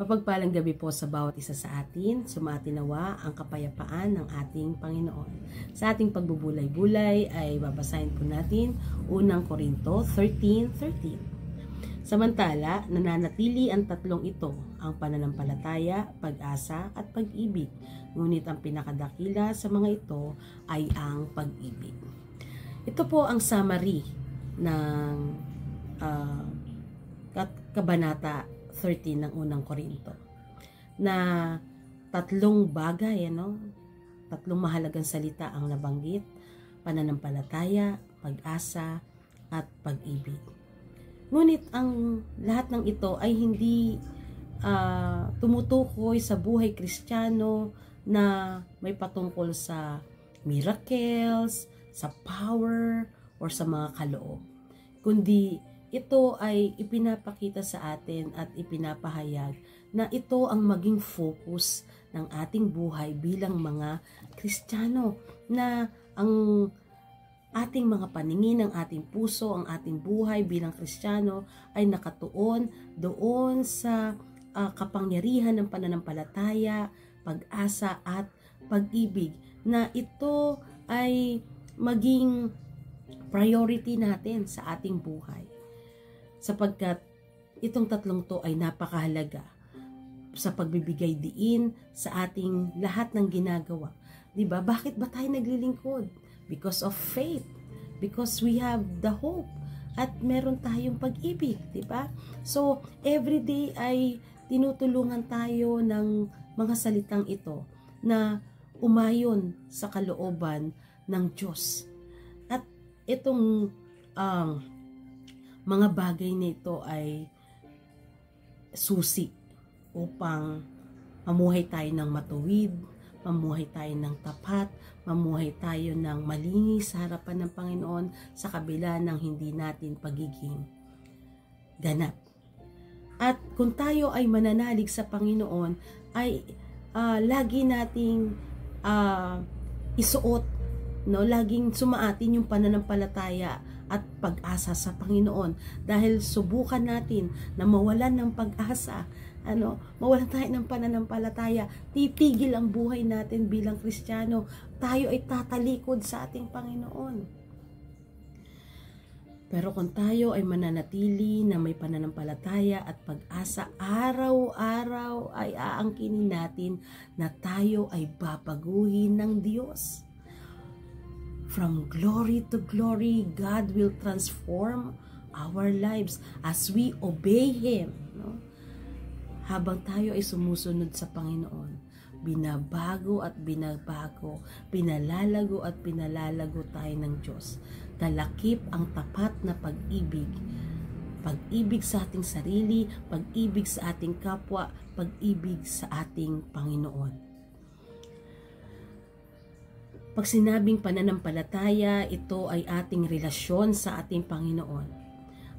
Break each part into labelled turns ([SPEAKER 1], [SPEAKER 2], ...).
[SPEAKER 1] Mapagpalang gabi po sa bawat isa sa atin. Sumati nawa ang kapayapaan ng ating Panginoon. Sa ating pagbubulay-bulay ay babasahin po natin unang Korinto 13:13. Samantala, nananatili ang tatlong ito, ang pananampalataya, pag-asa at pag-ibig. Ngunit ang pinakadakila sa mga ito ay ang pag-ibig. Ito po ang summary ng Kabanata 13 ng unang Korinto, na tatlong bagay, tatlong mahalagang salita ang nabanggit: pananampalataya, pag-asa, at pag-ibig. Ngunit ang lahat ng ito ay hindi tumutukoy sa buhay Kristiyano na may patungkol sa miracles, sa power, or sa mga kaloob, kundi ito ay ipinapakita sa atin at ipinapahayag na ito ang maging focus ng ating buhay bilang mga Kristiyano, na ang ating mga paningin, ang ating puso, ang ating buhay bilang Kristiyano ay nakatuon doon sa kapangyarihan ng pananampalataya, pag-asa at pag-ibig, na ito ay maging priority natin sa ating buhay. Sapagkat itong tatlong to ay napakahalaga sa pagbibigay diin sa ating lahat ng ginagawa. Diba? Bakit ba tayo naglilingkod? Because of faith. Because we have the hope. At meron tayong pag-ibig. Diba? So, everyday ay tinutulungan tayo ng mga salitang ito na umayon sa kalooban ng Diyos. At itong mga bagay nito ay susi upang mamuhay tayo ng matuwid, mamuhay tayo ng tapat, mamuhay tayo ng malinis sa harapan ng Panginoon sa kabila ng hindi natin pagiging ganap. At kung tayo ay mananalig sa Panginoon, ay lagi nating isuot, laging sumaatin yung pananampalataya at pag-asa sa Panginoon, dahil subukan natin na mawalan ng pag-asa, mawalan tayo ng pananampalataya, titigil ang buhay natin bilang Kristiyano, tayo ay tatalikod sa ating Panginoon. Pero kung tayo ay mananatili na may pananampalataya at pag-asa, araw-araw ay aangkinin natin na tayo ay babaguhin ng Diyos. From glory to glory, God will transform our lives as we obey Him. Habang tayo ay sumusunod sa Panginoon, binabago at binabago, pinalalago at pinalalago tayo ng Diyos. Talakip ang tapat na pag-ibig. Pag-ibig sa ating sarili, pag-ibig sa ating kapwa, pag-ibig sa ating Panginoon. Pag sinabing pananampalataya, ito ay ating relasyon sa ating Panginoon.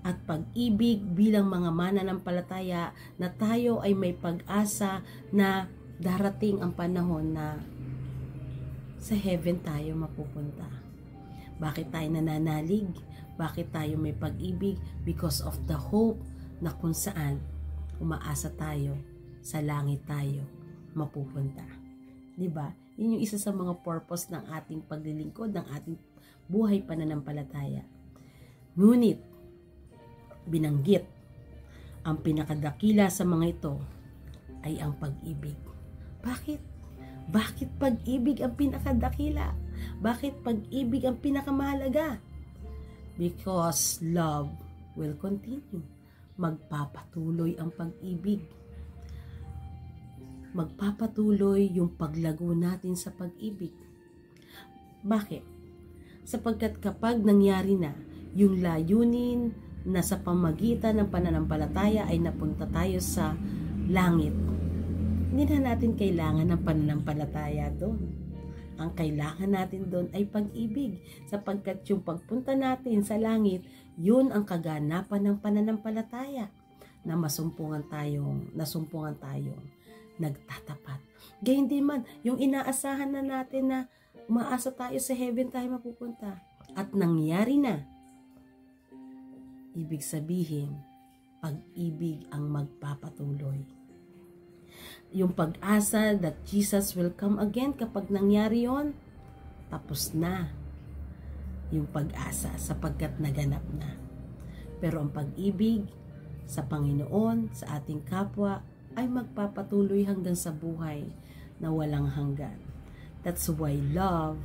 [SPEAKER 1] At pag-ibig bilang mga mananampalataya, na tayo ay may pag-asa na darating ang panahon na sa heaven tayo mapupunta. Bakit tayo nananalig? Bakit tayo may pag-ibig? Because of the hope na kung saan umaasa tayo, sa langit tayo mapupunta. Diba? Yun yung isa sa mga purpose ng ating paglilingkod, ng ating buhay pananampalataya. Ngunit, binanggit, ang pinakadakila sa mga ito ay ang pag-ibig. Bakit? Bakit pag-ibig ang pinakadakila? Bakit pag-ibig ang pinakamahalaga? Because love will continue. Magpapatuloy ang pag-ibig. Magpapatuloy yung paglago natin sa pag-ibig. Bakit? Sapagkat kapag nangyari na yung layunin na sa pamagitan ng pananampalataya ay napunta tayo sa langit, hindi na natin kailangan ng pananampalataya doon. Ang kailangan natin doon ay pag-ibig, sapagkat yung pagpunta natin sa langit, yun ang kaganapan ng pananampalataya, na nasumpungan tayong nagtatapat. Gayun din man, yung inaasahan na natin na umaasa tayo sa heaven tayo mapupunta, at nangyari na, ibig sabihin, pag-ibig ang magpapatuloy. Yung pag-asa that Jesus will come again, kapag nangyari yon, tapos na yung pag-asa sapagkat naganap na. Pero ang pag-ibig sa Panginoon, sa ating kapwa, ay magpapatuloy hanggang sa buhay na walang hanggan. That's why love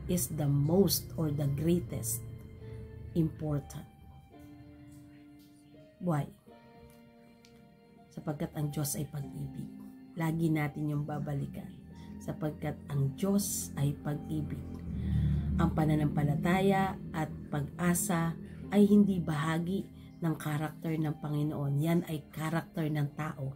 [SPEAKER 1] is the most or the greatest important. Why? Sapagkat ang Diyos ay pag-ibig. Lagi natin yung babalikan. Sapagkat ang Diyos ay pag-ibig. Ang pananampalataya at pag-asa ay hindi bahagi ng karakter ng Panginoon. Yan ay karakter ng tao.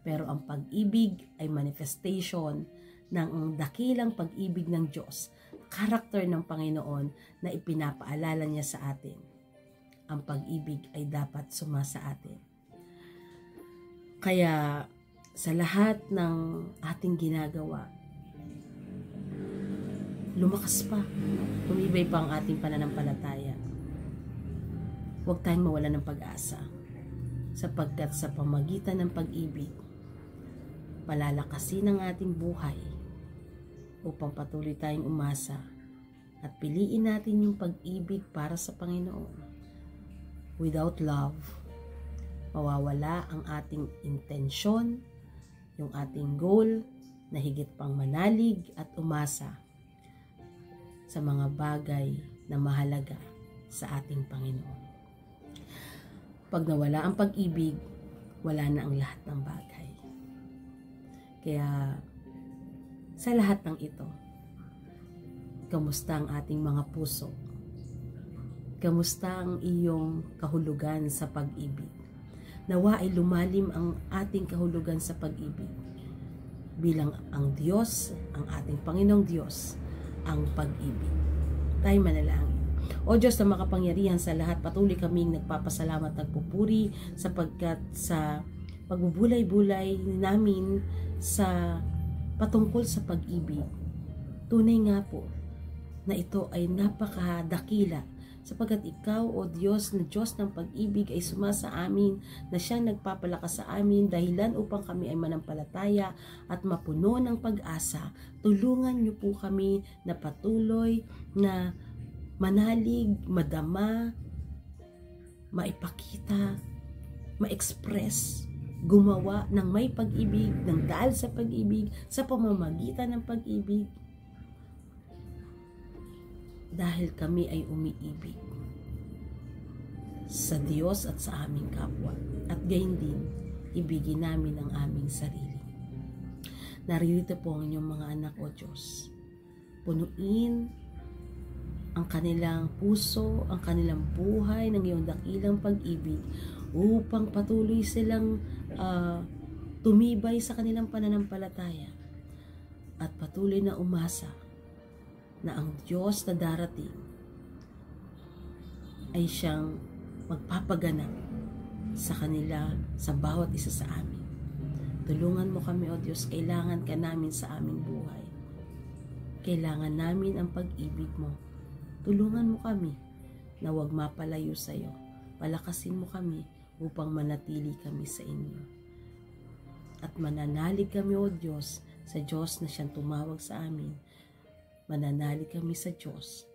[SPEAKER 1] Pero ang pag-ibig ay manifestation ng dakilang pag-ibig ng Diyos. Karakter ng Panginoon na ipinapaalala niya sa atin. Ang pag-ibig ay dapat sumasa atin. Kaya sa lahat ng ating ginagawa, lumakas pa, tumibay pa ang ating pananampalataya. Huwag tayong mawala ng pag-asa, sapagkat sa pamagitan ng pag-ibig, palalakasin ang ating buhay upang patuloy tayong umasa at piliin natin yung pag-ibig para sa Panginoon. Without love, mawawala ang ating intensyon, yung ating goal na higit pang manalig at umasa sa mga bagay na mahalaga sa ating Panginoon. Pag nawala ang pag-ibig, wala na ang lahat ng bagay. Kaya sa lahat ng ito, kamusta ang ating mga puso? Kamusta ang iyong kahulugan sa pag-ibig? Nawa ay lumalim ang ating kahulugan sa pag-ibig. Bilang ang Diyos, ang ating Panginoong Diyos, ang pag-ibig. Tayo manalangin. O Diyos na makapangyarihan sa lahat, patuloy kaming nagpapasalamat at nagpupuri sapagkat sa pagbubulay-bulay namin sa patungkol sa pag-ibig. Tunay nga po na ito ay napakadakila sapagkat ikaw, O Diyos, na Diyos ng pag-ibig ay sumasa amin, na siyang nagpapalakas sa amin, dahilan upang kami ay manampalataya at mapuno ng pag-asa. Tulungan niyo po kami na patuloy na manalig, madama, maipakita, ma-express, gumawa ng may pag-ibig, ng dahil sa pag-ibig, sa pamamagitan ng pag-ibig. Dahil kami ay umiibig sa Diyos at sa aming kapwa. At gayon din, ibigin namin ang aming sarili. Naririto po ang inyong mga anak, O Diyos. Punuin ang kanilang puso, ang kanilang buhay ng iyong dakilang pag-ibig upang patuloy silang tumibay sa kanilang pananampalataya at patuloy na umasa na ang Diyos na darating ay siyang magpapaganap sa kanila, sa bawat isa sa amin. Tulungan mo kami, O Diyos, kailangan ka namin sa aming buhay. Kailangan namin ang pag-ibig mo. Tulungan mo kami na huwag mapalayo sa iyo. Palakasin mo kami upang manatili kami sa inyo. At mananalig kami, O Diyos, sa Diyos na siyang tumawag sa amin. Mananalig kami sa Diyos,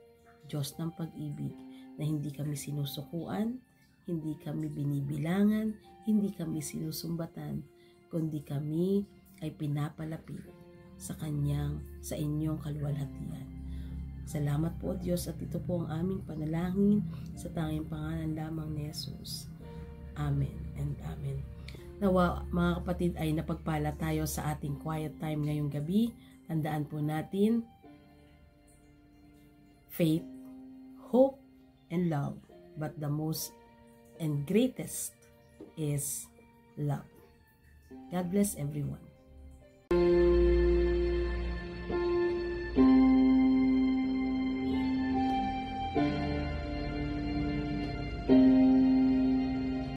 [SPEAKER 1] Diyos ng pag-ibig, na hindi kami sinusukuan, hindi kami binibilangan, hindi kami sinusumbatan, kundi kami ay pinapalapit sa inyong kaluwalhatian. Salamat po, Diyos, at ito po ang aming panalangin sa tanging pangalan lamang ni Jesus. Amen and Amen. Nawa, mga kapatid, ay napagpala tayo sa ating quiet time ngayong gabi. Tandaan po natin, faith, hope, and love. But the most and greatest is love. God bless everyone.